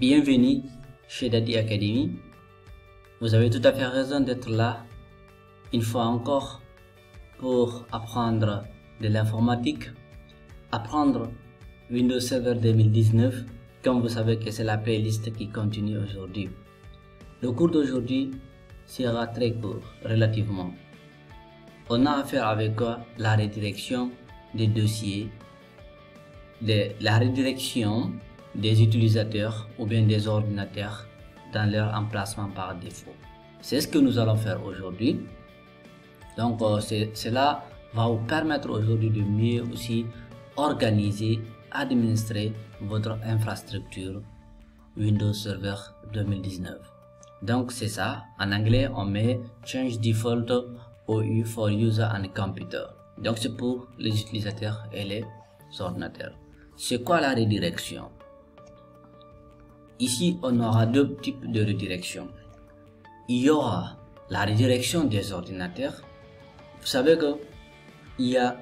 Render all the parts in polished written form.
Bienvenue chez Dadi Academy. Vous avez tout à fait raison d'être là une fois encore pour apprendre de l'informatique, apprendre Windows Server 2019, comme vous savez que c'est la playlist qui continue aujourd'hui. Le cours d'aujourd'hui sera très court, relativement. On a affaire avec la redirection des dossiers, la redirection des utilisateurs ou bien des ordinateurs dans leur emplacement par défaut. C'est ce que nous allons faire aujourd'hui. Donc cela va vous permettre aujourd'hui de mieux aussi organiser, administrer votre infrastructure Windows Server 2019. Donc c'est ça, en anglais on met Change Default OU for User and Computer. Donc c'est pour les utilisateurs et les ordinateurs. C'est quoi la redirection? Ici on aura deux types de redirection. Il y aura la redirection des ordinateurs. Vous savez que il y a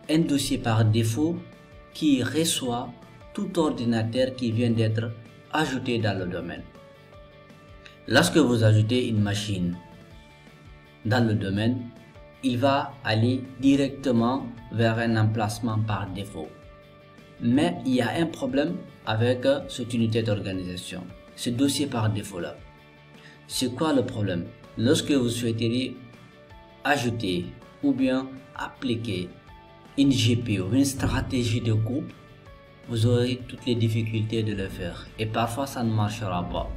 un dossier par défaut qui reçoit tout ordinateur qui vient d'être ajouté dans le domaine. Lorsque vous ajoutez une machine dans le domaine, il va aller directement vers un emplacement par défaut. Mais il y a un problème avec cette unité d'organisation, ce dossier par défaut là. C'est quoi le problème? Lorsque vous souhaiteriez ajouter ou bien appliquer une GPU, une stratégie de groupe, vous aurez toutes les difficultés de le faire et parfois ça ne marchera pas.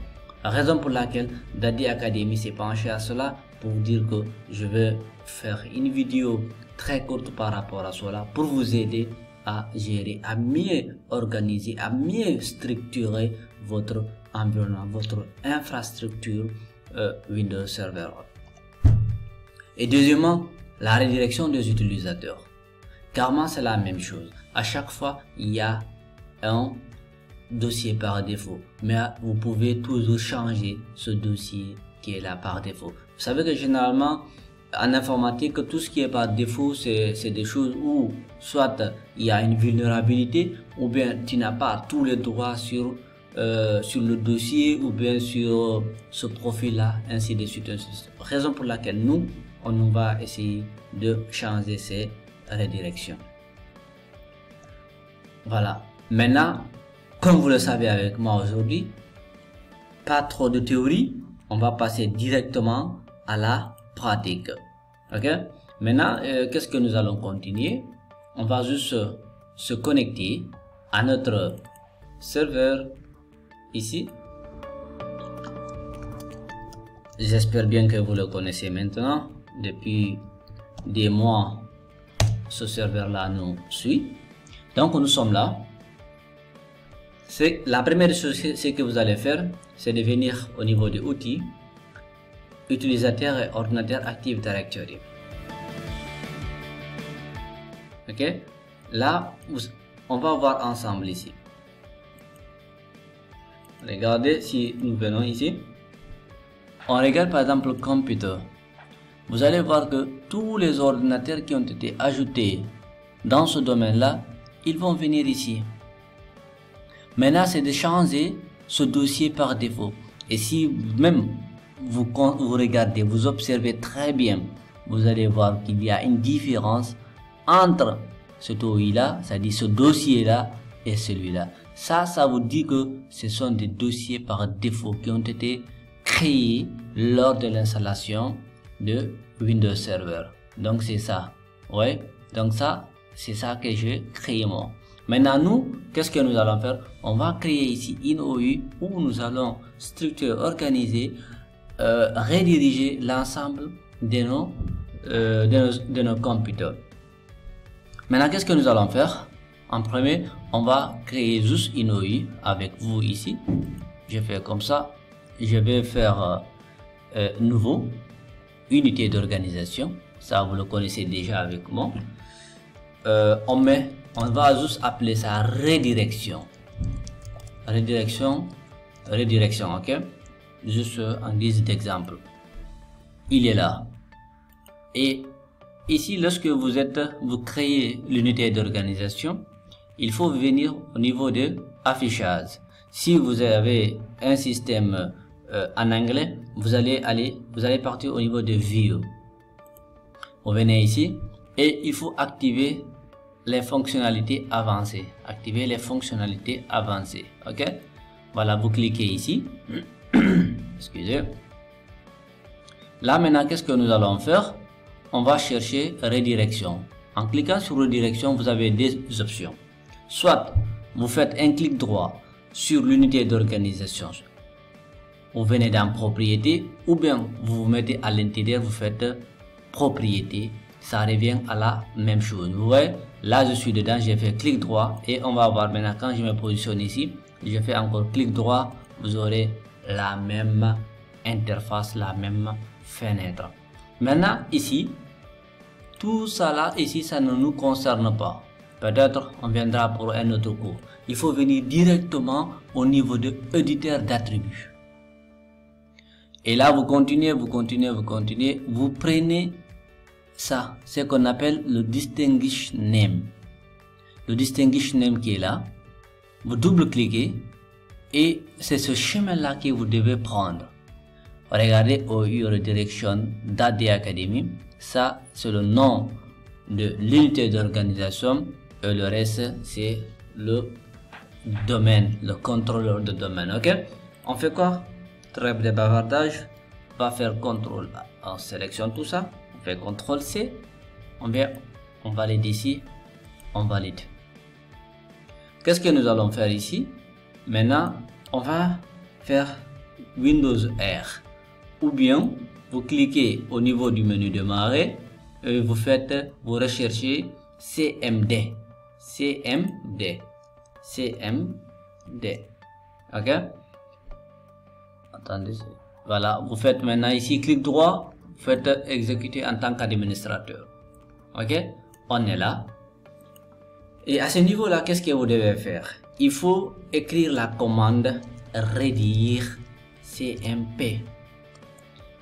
La raison pour laquelle Dadi Academy s'est penché à cela pour vous dire que je vais faire une vidéo très courte par rapport à cela pour vous aider à gérer, à mieux organiser, à mieux structurer votre environnement, votre infrastructure Windows Server. Et deuxièmement, la redirection des utilisateurs. Carrément, c'est la même chose. À chaque fois, il y a un dossier par défaut, mais vous pouvez toujours changer ce dossier qui est là par défaut. Vous savez que généralement en informatique, tout ce qui est par défaut, c'est des choses où soit il y a une vulnérabilité ou bien tu n'as pas tous les droits sur le dossier ou bien sur ce profil là, ainsi de suite. Raison pour laquelle on va essayer de changer ces redirections. Voilà. Maintenant, comme vous le savez avec moi aujourd'hui, pas trop de théorie, on va passer directement à la pratique. Ok? Maintenant, qu'est-ce que nous allons continuer? On va juste se connecter à notre serveur ici. J'espère bien que vous le connaissez maintenant. Depuis des mois, ce serveur-là nous suit. Donc, nous sommes là. La première chose que vous allez faire, c'est de venir au niveau des outils, utilisateur et ordinateur Active Directory. Ok, là on va voir ensemble ici. Regardez, si nous venons ici, on regarde par exemple le computer. Vous allez voir que tous les ordinateurs qui ont été ajoutés dans ce domaine là, ils vont venir ici. Maintenant c'est de changer ce dossier par défaut. Et si même vous regardez, vous observez très bien, vous allez voir qu'il y a une différence entre ce OI là, c'est-à-dire ce dossier là et celui-là. Ça vous dit que ce sont des dossiers par défaut qui ont été créés lors de l'installation de Windows Server. Donc c'est ça. Ouais. Donc ça, c'est ça que j'ai créé moi. Maintenant nous, qu'est-ce que nous allons faire? On va créer ici une OU où nous allons structurer, organiser, rediriger l'ensemble de nos computers. Maintenant, qu'est-ce que nous allons faire? En premier, on va créer juste une OU avec vous ici. Je fais comme ça. Je vais faire nouveau, unité d'organisation. Ça, vous le connaissez déjà avec moi. On va juste appeler ça redirection. Redirection, ok? Juste en guise d'exemple. Il est là. Et ici, lorsque vous créez l'unité d'organisation, il faut venir au niveau de affichage. Si vous avez un système en anglais, vous allez partir au niveau de View. Vous venez ici et il faut activer les fonctionnalités avancées. Activer les fonctionnalités avancées. Ok? Voilà, vous cliquez ici. Excusez. Là maintenant, qu'est-ce que nous allons faire? On va chercher redirection. En cliquant sur redirection, vous avez des options. Soit vous faites un clic droit sur l'unité d'organisation. Vous venez dans propriété, ou bien vous vous mettez à l'intérieur, vous faites propriété. Ça revient à la même chose. Vous voyez, là je suis dedans, j'ai fait clic droit et on va voir maintenant quand je me positionne ici, je fais encore clic droit, vous aurez la même interface, la même fenêtre. Maintenant ici, tout ça là ici, ça ne nous concerne pas. Peut-être on viendra pour un autre cours. Il faut venir directement au niveau de éditeur d'attributs. Et là vous continuez, vous prenez ça, ce qu'on appelle le distinguish name. Le distinguish name qui est là, vous double-cliquez et c'est ce chemin-là que vous devez prendre. Regardez au redirection d'AD Academy, ça c'est le nom de l'unité d'organisation et le reste c'est le domaine, le contrôleur de domaine. Ok, on fait quoi? Trêve de bavardage, on va faire contrôle, on sélectionne tout ça, on fait CTRL C, on valide ici, on valide. Qu'est-ce que nous allons faire ici? Maintenant, on va faire Windows R, ou bien vous cliquez au niveau du menu démarrer et vous recherchez CMD, ok. Attendez, voilà, vous faites maintenant ici clic droit, vous faites exécuter en tant qu'administrateur. Ok, on est là. Et à ce niveau là, qu'est-ce que vous devez faire? Il faut écrire la commande rédire CMP.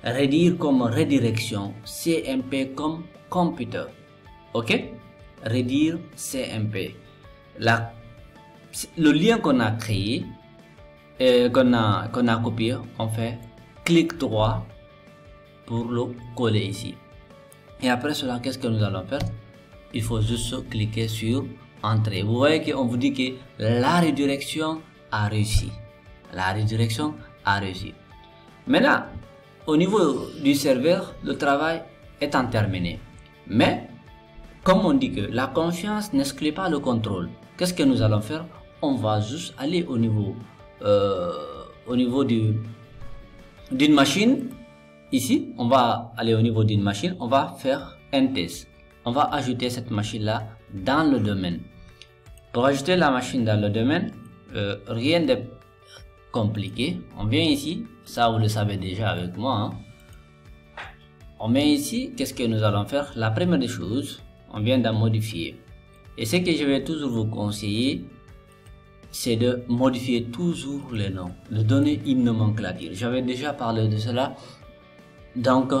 Rédire comme redirection, CMP comme computer. Ok, rédire CMP. Le lien qu'on a créé, qu'on a copié, on fait clic droit pour le coller ici. Et après cela, qu'est-ce que nous allons faire? Il faut juste cliquer sur entrée. Vous voyez qu'on vous dit que la redirection a réussi. La redirection a réussi. Maintenant, au niveau du serveur, le travail est terminé. Mais, comme on dit que la confiance n'exclut pas le contrôle, qu'est-ce que nous allons faire? On va juste aller au niveau d'une machine. Ici, on va aller au niveau d'une machine, on va faire un test. On va ajouter cette machine là dans le domaine. Pour ajouter la machine dans le domaine, rien de compliqué. On vient ici, ça vous le savez déjà avec moi, hein. On met ici, qu'est-ce que nous allons faire? La première des choses, on vient d'en modifier. Et ce que je vais toujours vous conseiller, c'est de modifier toujours les noms, de donner une nomenclature. J'avais déjà parlé de cela. Donc,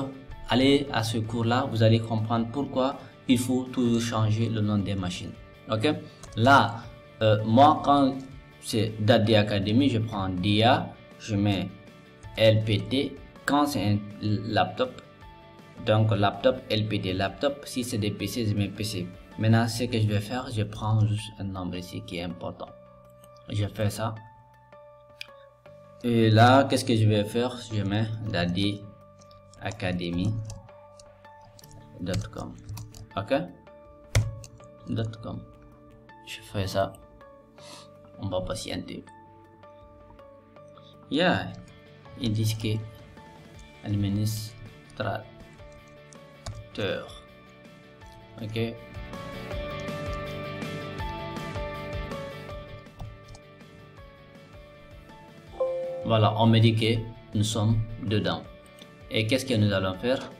allez à ce cours-là, vous allez comprendre pourquoi il faut toujours changer le nom des machines. Ok, là, moi, quand c'est d'AD Academy, je prends DA, je mets LPT. Quand c'est un laptop, donc laptop, LPT, laptop. Si c'est des PC, je mets PC. Maintenant, ce que je vais faire, je prends juste un nombre ici qui est important. Je fais ça. Et là, qu'est-ce que je vais faire? Je mets d'AD Academy.com. Ok, .com. Je fais ça. On va patienter. Yeah, ils disent que administrateur. Ok. Voilà, on me dit que nous sommes dedans. Et qu'est-ce que nous allons faire?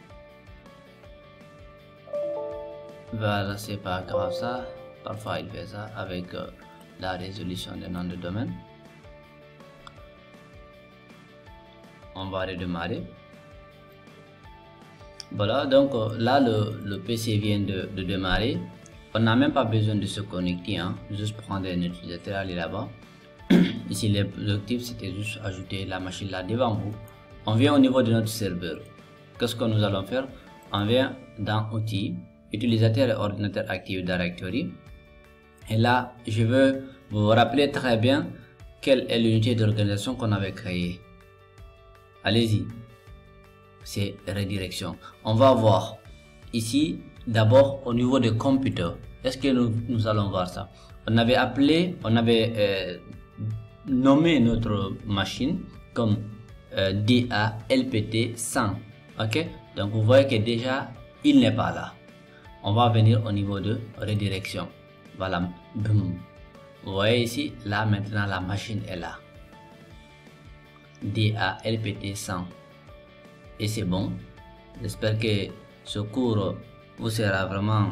Voilà, c'est pas grave ça. Parfois il fait ça avec la résolution des noms de domaine. On va redémarrer. Voilà, donc là le PC vient de démarrer. On n'a même pas besoin de se connecter, hein. Juste prendre un utilisateur, aller là-bas Ici, l'objectif, c'était juste ajouter la machine là devant vous. On vient au niveau de notre serveur. Qu'est-ce que nous allons faire? On vient dans Outils, Utilisateur et ordinateur Active Directory. Et là, je veux vous rappeler très bien quelle est l'unité d'organisation qu'on avait créée. Allez-y. C'est redirection. On va voir ici d'abord au niveau de computer. Est-ce que nous allons voir ça? On avait nommé notre machine comme DALPT 100. Ok, donc vous voyez que déjà il n'est pas là. On va venir au niveau de redirection. Voilà, boum. Vous voyez ici, là maintenant la machine est là. DALPT 100. Et c'est bon. J'espère que ce cours vous sera vraiment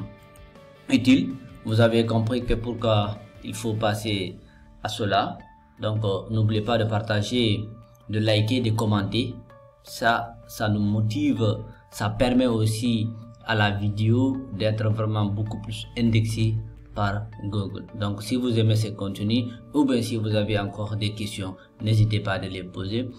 utile. Vous avez compris que pourquoi il faut passer à cela. Donc n'oubliez pas de partager, de liker, de commenter. Ça nous motive. Ça permet aussi à la vidéo d'être vraiment beaucoup plus indexée par Google. Donc si vous aimez ce contenu ou bien si vous avez encore des questions, n'hésitez pas à les poser.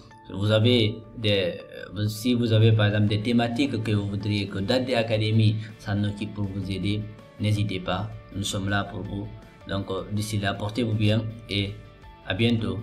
Si vous avez par exemple des thématiques que vous voudriez que Dade Academy s'en occupe pour vous aider, n'hésitez pas, nous sommes là pour vous. Donc d'ici là, portez-vous bien et à bientôt.